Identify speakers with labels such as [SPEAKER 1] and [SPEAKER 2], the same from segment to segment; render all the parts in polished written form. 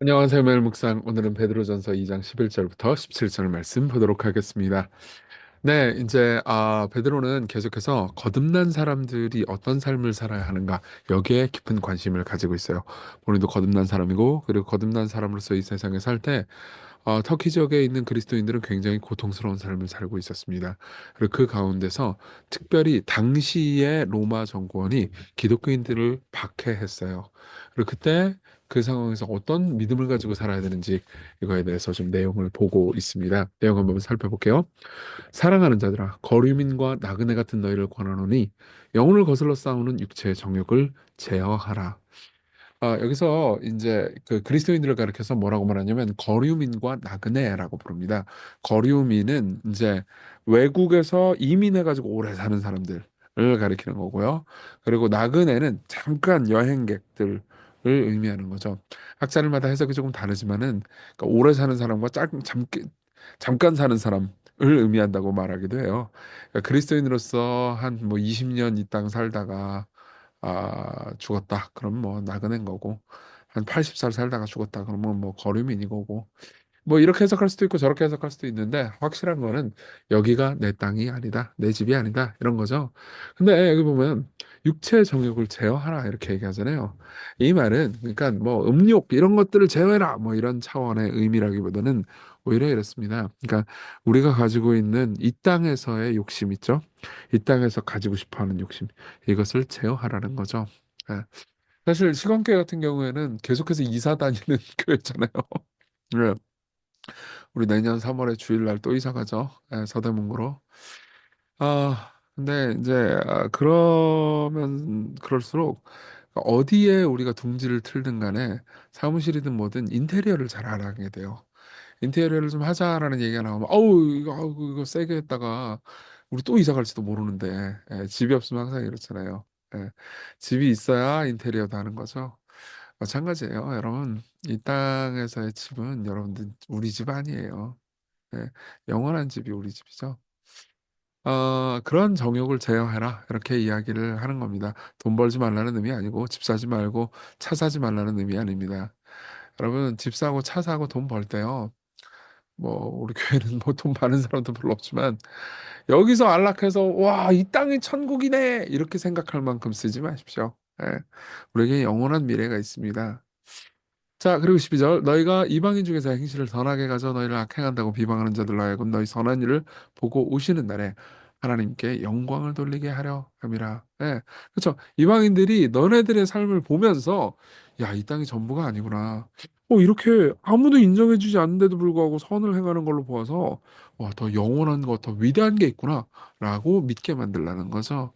[SPEAKER 1] 안녕하세요, 멜 묵상. 오늘은 베드로전서 2장 11절부터 17절 말씀 보도록 하겠습니다. 네, 이제 베드로는 계속해서 거듭난 사람들이 어떤 삶을 살아야 하는가 여기에 깊은 관심을 가지고 있어요. 본인도 거듭난 사람이고, 그리고 거듭난 사람으로서 이 세상에 살 때 터키 지역에 있는 그리스도인들은 굉장히 고통스러운 삶을 살고 있었습니다. 그리고 그 가운데서 특별히 당시의 로마 정권이 기독교인들을 박해했어요. 그리고 그때 그 상황에서 어떤 믿음을 가지고 살아야 되는지 이거에 대해서 좀 내용을 보고 있습니다. 내용 한번 살펴볼게요. 사랑하는 자들아, 거류민과 나그네 같은 너희를 권하노니 영혼을 거슬러 싸우는 육체의 정욕을 제어하라. 여기서 이제 그 그리스도인들을 가리켜서 뭐라고 말하냐면 거류민과 나그네라고 부릅니다. 거류민은 이제 외국에서 이민해가지고 오래 사는 사람들을 가리키는 거고요. 그리고 나그네는 잠깐 여행객들을 의미하는 거죠. 학자들마다 해석이 조금 다르지만은 그러니까 오래 사는 사람과 잠깐 사는 사람을 의미한다고 말하기도 해요. 그러니까 그리스도인으로서 한 뭐 20년 이 땅 살다가 죽었다. 그럼 뭐 나그네인 거고. 한 80살 살다가 죽었다. 그러면 뭐 거류민이 거고. 뭐 이렇게 해석할 수도 있고 저렇게 해석할 수도 있는데 확실한 거는 여기가 내 땅이 아니다. 내 집이 아니다. 이런 거죠. 근데 여기 보면 육체의 정욕을 제어하라 이렇게 얘기하잖아요. 이 말은 그러니까 뭐 음욕 이런 것들을 제어해라 뭐 이런 차원의 의미라기보다는 오히려 이렇습니다. 그러니까 우리가 가지고 있는 이 땅에서의 욕심 있죠. 이 땅에서 가지고 싶어 하는 욕심 이것을 제어하라는 거죠. 예. 사실 시건교회 같은 경우에는 계속해서 이사 다니는 교회잖아요. 예. 우리 내년 3월에 주일날 또 이사 가죠. 예, 서대문구로. 근데 이제 그러면 그럴수록 어디에 우리가 둥지를 틀든 간에 사무실이든 뭐든 인테리어를 잘 안 하게 돼요. 인테리어를 좀 하자라는 얘기가 나오면 이거 세게 했다가 우리 또 이사 갈지도 모르는데 집이 없으면 항상 이렇잖아요. 예, 집이 있어야 인테리어도 하는 거죠. 마찬가지예요, 여러분. 이 땅에서의 집은 여러분들 우리 집 아니에요. 예, 영원한 집이 우리 집이죠. 그런 정욕을 제어해라. 이렇게 이야기를 하는 겁니다. 돈 벌지 말라는 의미 아니고, 집 사지 말고, 차 사지 말라는 의미 아닙니다. 여러분, 집 사고, 차 사고, 돈 벌 때요. 뭐, 우리 교회는 뭐 돈 많은 사람도 별로 없지만, 여기서 안락해서, 와, 이 땅이 천국이네! 이렇게 생각할 만큼 쓰지 마십시오. 예. 우리에게 영원한 미래가 있습니다. 자, 그리고 12절 너희가 이방인 중에서 행실을 선하게 가져 너희를 악행한다고 비방하는 자들로 하여금 너희 선한 일을 보고 오시는 날에 하나님께 영광을 돌리게 하려 함이라. 예. 그렇죠. 이방인들이 너네들의 삶을 보면서 야, 이 땅이 전부가 아니구나. 이렇게 아무도 인정해주지 않는데도 불구하고 선을 행하는 걸로 보아서 와, 더 영원한 것, 더 위대한 게 있구나라고 믿게 만들라는 거죠.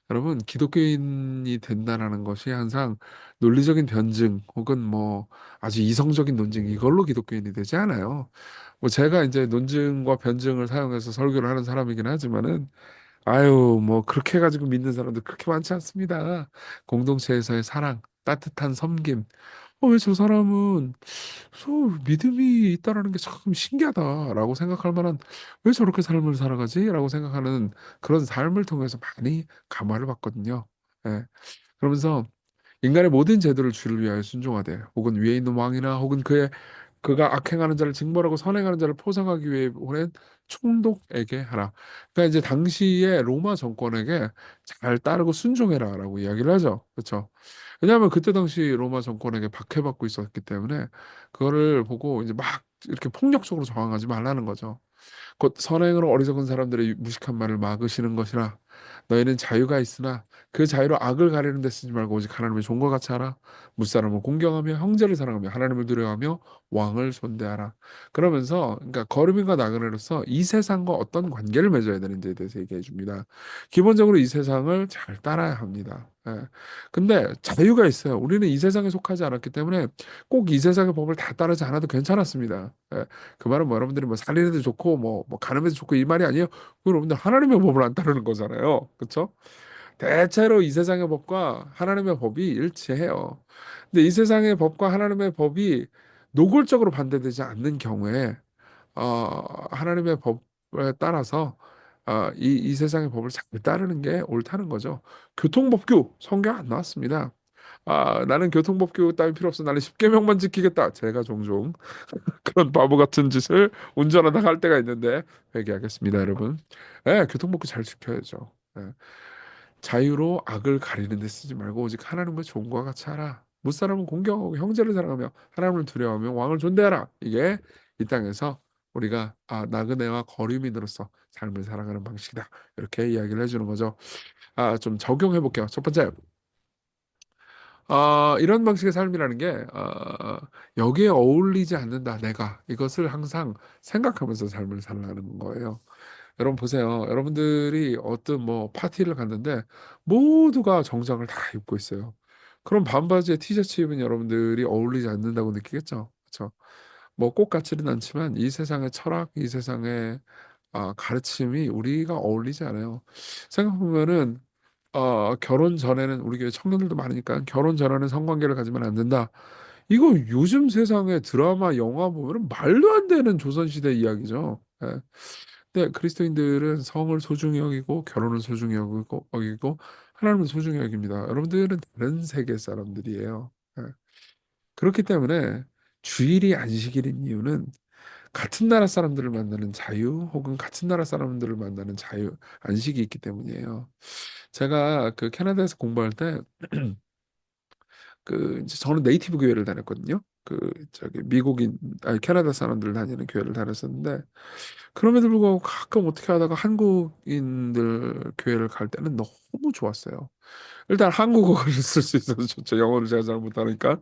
[SPEAKER 1] 여러분, 기독교인이 된다라는 것이 항상 논리적인 변증 혹은 뭐 아주 이성적인 논증 이걸로 기독교인이 되지 않아요. 뭐 제가 이제 논증과 변증을 사용해서 설교를 하는 사람이긴 하지만은 아유 뭐 그렇게 해가지고 믿는 사람들 그렇게 많지 않습니다. 공동체에서의 사랑, 따뜻한 섬김. 왜 저 사람은 믿음이 있다라는 게 참 신기하다라고 생각할 만한 왜 저렇게 삶을 살아가지라고 생각하는 그런 삶을 통해서 많이 감화를 받거든요. 예. 그러면서 인간의 모든 제도를 주를 위하여 순종하되 혹은 위에 있는 왕이나 혹은 그가 악행하는 자를 징벌하고 선행하는 자를 포상하기 위해 보낸 총독에게 하라. 그러니까 이제 당시에 로마 정권에게 잘 따르고 순종해라라고 이야기를 하죠. 그렇죠? 왜냐하면 그때 당시 로마 정권에게 박해받고 있었기 때문에 그거를 보고 이제 막 이렇게 폭력적으로 저항하지 말라는 거죠. 곧 선행으로 어리석은 사람들의 무식한 말을 막으시는 것이라. 너희는 자유가 있으나 그 자유로 악을 가리는 데 쓰지 말고 오직 하나님의 종과 같이 하라. 무사람을 공경하며 형제를 사랑하며 하나님을 두려워하며 왕을 존대하라. 그러면서 그러니까 거르민과 나그네로서 이 세상과 어떤 관계를 맺어야 되는지에 대해서 얘기해 줍니다. 기본적으로 이 세상을 잘 따라야 합니다. 예. 근데 자유가 있어요. 우리는 이 세상에 속하지 않았기 때문에 꼭 이 세상의 법을 다 따르지 않아도 괜찮았습니다. 예. 그 말은 뭐 여러분들이 뭐 살인해도 좋고 뭐 가늠해도 좋고 이 말이 아니에요. 그 여러분들 하나님의 법을 안 따르는 거잖아요. 그렇죠? 대체로 이 세상의 법과 하나님의 법이 일치해요. 근데 이 세상의 법과 하나님의 법이 노골적으로 반대되지 않는 경우에 하나님의 법에 따라서 이 세상의 법을 잘 따르는 게 옳다는 거죠. 교통법규 성경 안 나왔습니다. 나는 교통법 교육 따위 필요 없어. 나는 10계명만 지키겠다. 제가 종종 그런 바보 같은 짓을 운전하다가 할 때가 있는데 회개하겠습니다, 여러분. 예, 교통법규 잘 지켜야죠. 예. 자유로 악을 가리는 데 쓰지 말고 오직 하나님과 종과 같이 하라. 못사람은 공경하고 형제를 사랑하며 하나님을 두려워하며 왕을 존대하라. 이게 이 땅에서 우리가 나그네와 거류민으로서 삶을 살아가는 방식이다. 이렇게 이야기를 해주는 거죠. 좀 적용해 볼게요. 첫 번째, 이런 방식의 삶이라는 게 여기에 어울리지 않는다. 내가 이것을 항상 생각하면서 삶을 살라는 거예요. 여러분 보세요. 여러분들이 어떤 뭐 파티를 갔는데 모두가 정장을 다 입고 있어요. 그럼 반바지에 티셔츠 입은 여러분들이 어울리지 않는다고 느끼겠죠? 그렇죠? 뭐 꼭 같지는 않지만 이 세상의 철학, 이 세상의 가르침이 우리가 어울리지 않아요. 생각해보면은 결혼 전에는 우리 교회 청년들도 많으니까 결혼 전에는 성관계를 가지면 안 된다. 이거 요즘 세상에 드라마, 영화 보면은 말도 안 되는 조선시대 이야기죠. 예. 근데 그리스도인들은 성을 소중히 여기고 결혼을 소중히 여기고 하나님을 소중히 여깁니다. 여러분들은 다른 세계 사람들이에요. 예. 그렇기 때문에 주일이 안식일인 이유는 같은 나라 사람들을 만나는 자유 혹은 같은 나라 사람들을 만나는 자유, 안식이 있기 때문이에요. 제가 그 캐나다에서 공부할 때 이제 저는 네이티브 교회를 다녔거든요. 저기 미국인 아니 캐나다 사람들 다니는 교회를 다녔었는데 그럼에도 불구하고 가끔 어떻게 하다가 한국인들 교회를 갈 때는 너무 좋았어요. 일단 한국어를 쓸 수 있어서 좋죠. 영어를 제가 잘 못하니까.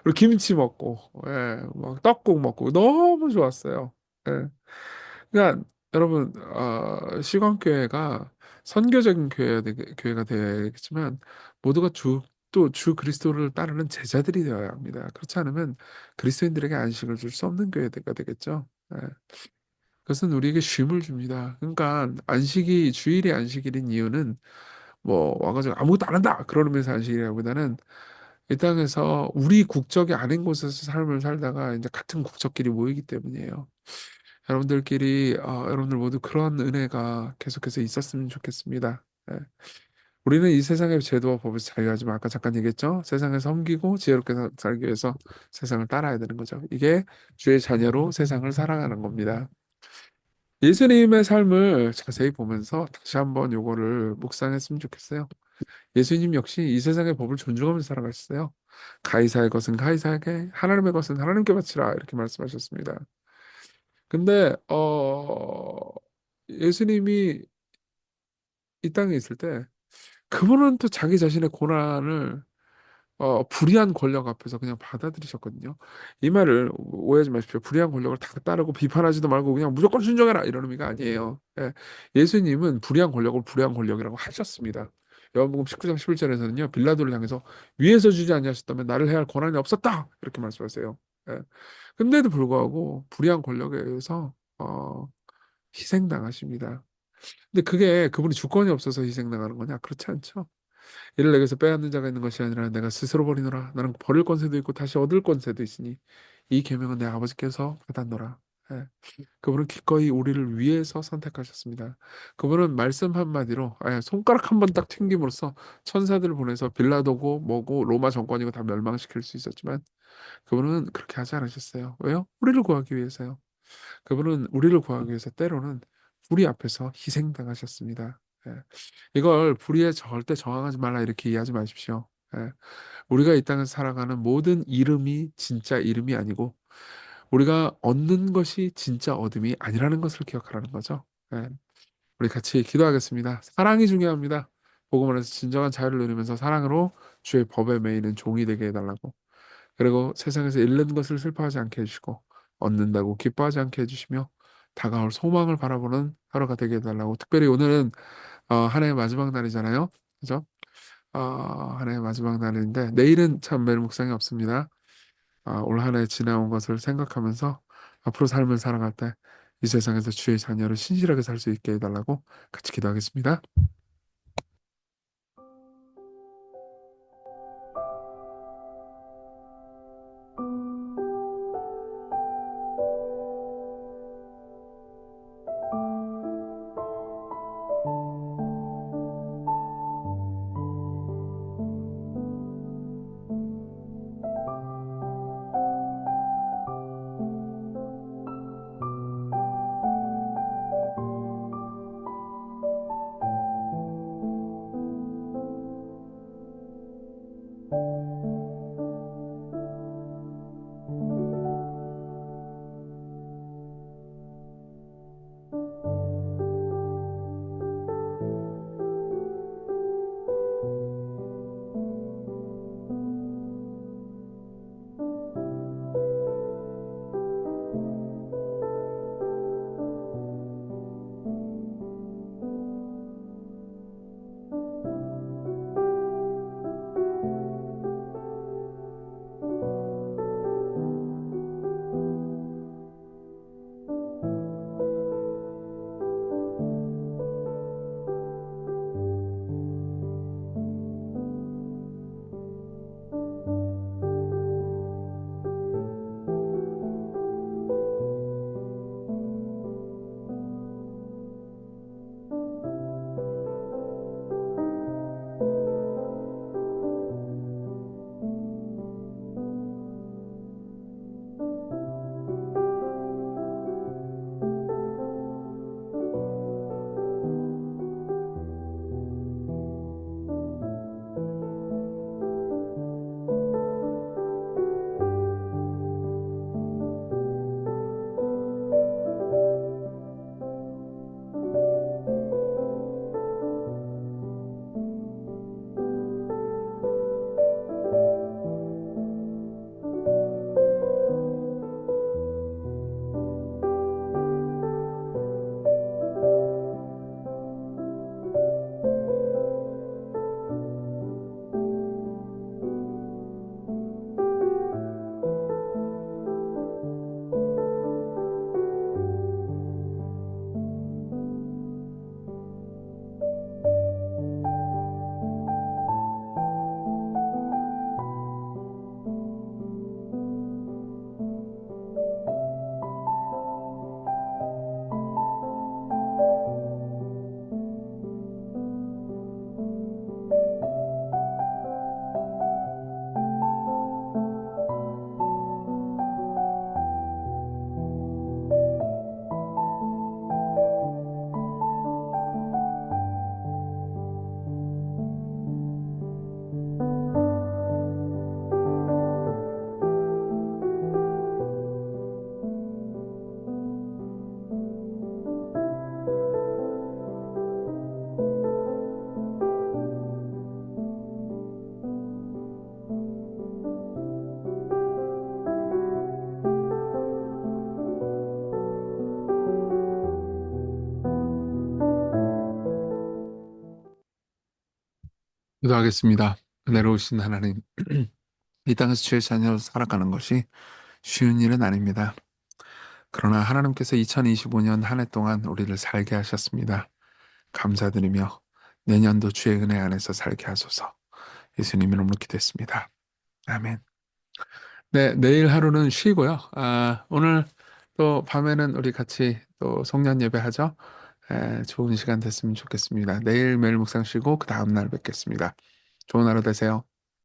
[SPEAKER 1] 그리고 김치 먹고, 예, 막 떡국 먹고 너무 좋았어요. 예. 그러니까 여러분, 시광교회가 선교적인 교회가 되어야겠지만 모두가 또 주 그리스도를 따르는 제자들이 되어야 합니다. 그렇지 않으면 그리스도인들에게 안식을 줄 수 없는 교회가 되겠죠. 예. 그것은 우리에게 쉼을 줍니다. 그러니까 주일이 안식일인 이유는 뭐 와가지고 아무것도 안 한다 그러면서 안식이라기보다는 이 땅에서 우리 국적이 아닌 곳에서 삶을 살다가 이제 같은 국적끼리 모이기 때문이에요. 여러분들 모두 그런 은혜가 계속해서 있었으면 좋겠습니다. 예. 우리는 이 세상의 제도와 법에서 자유하지만 아까 잠깐 얘기했죠. 세상을 섬기고 지혜롭게 살기 위해서 세상을 따라야 되는 거죠. 이게 주의 자녀로 세상을 살아가는 겁니다. 예수님의 삶을 자세히 보면서 다시 한번 요거를 묵상했으면 좋겠어요. 예수님 역시 이 세상의 법을 존중하면서 살아가셨어요. 가이사의 것은 가이사에게, 하나님의 것은 하나님께 바치라 이렇게 말씀하셨습니다. 근데 예수님이 이 땅에 있을 때 그분은 또 자기 자신의 고난을 불의한 권력 앞에서 그냥 받아들이셨거든요. 이 말을 오해하지 마십시오. 불의한 권력을 다 따르고 비판하지도 말고 그냥 무조건 순종해라 이런 의미가 아니에요. 예. 예수님은 불의한 권력을 불의한 권력이라고 하셨습니다. 요한복음 19장 11절에서는요. 빌라도를 향해서 위에서 주지 아니하셨다면 나를 해할 권한이 없었다 이렇게 말씀하세요. 예. 근데도 불구하고 불의한 권력에 의해서 희생당하십니다. 근데 그게 그분이 주권이 없어서 희생당하는 거냐? 그렇지 않죠. 이를 내게서 빼앗는 자가 있는 것이 아니라 내가 스스로 버리노라. 나는 버릴 권세도 있고 다시 얻을 권세도 있으니 이 계명은 내 아버지께서 받았노라. 예. 그분은 기꺼이 우리를 위해서 선택하셨습니다. 그분은 말씀 한마디로 손가락 한 번 딱 튕김으로써 천사들을 보내서 빌라도고 뭐고 로마 정권이고 다 멸망시킬 수 있었지만 그분은 그렇게 하지 않으셨어요. 왜요? 우리를 구하기 위해서요. 그분은 우리를 구하기 위해서 때로는 불의 앞에서 희생당하셨습니다. 예. 이걸 불의에 절대 저항하지 말라 이렇게 이해하지 마십시오. 예. 우리가 이 땅에서 살아가는 모든 이름이 진짜 이름이 아니고 우리가 얻는 것이 진짜 얻음이 아니라는 것을 기억하라는 거죠. 예. 우리 같이 기도하겠습니다. 사랑이 중요합니다. 복음을 해서 진정한 자유를 누리면서 사랑으로 주의 법에 매이는 종이 되게 해달라고. 그리고 세상에서 잃는 것을 슬퍼하지 않게 해주시고 얻는다고 기뻐하지 않게 해주시며 다가올 소망을 바라보는 하루가 되게 해달라고. 특별히 오늘은 한 해의 마지막 날이잖아요. 그죠? 한 해의 마지막 날인데 내일은 참 매일 묵상이 없습니다. 올 한 해 지나온 것을 생각하면서 앞으로 삶을 살아갈 때 이 세상에서 주의 자녀를 신실하게 살 수 있게 해달라고 같이 기도하겠습니다. 기도하겠습니다. 은혜로우신 하나님, 이 땅에서 주의 자녀로 살아가는 것이 쉬운 일은 아닙니다. 그러나 하나님께서 2025년 한 해 동안 우리를 살게 하셨습니다. 감사드리며 내년도 주의 은혜 안에서 살게 하소서. 예수님 이름으로 기도했습니다. 아멘. 네, 내일 하루는 쉬고요. 오늘 또 밤에는 우리 같이 또 송년 예배하죠. 좋은 시간 됐으면 좋겠습니다. 내일 매일 묵상 쉬고 그 다음 날 뵙겠습니다. 좋은 하루 되세요.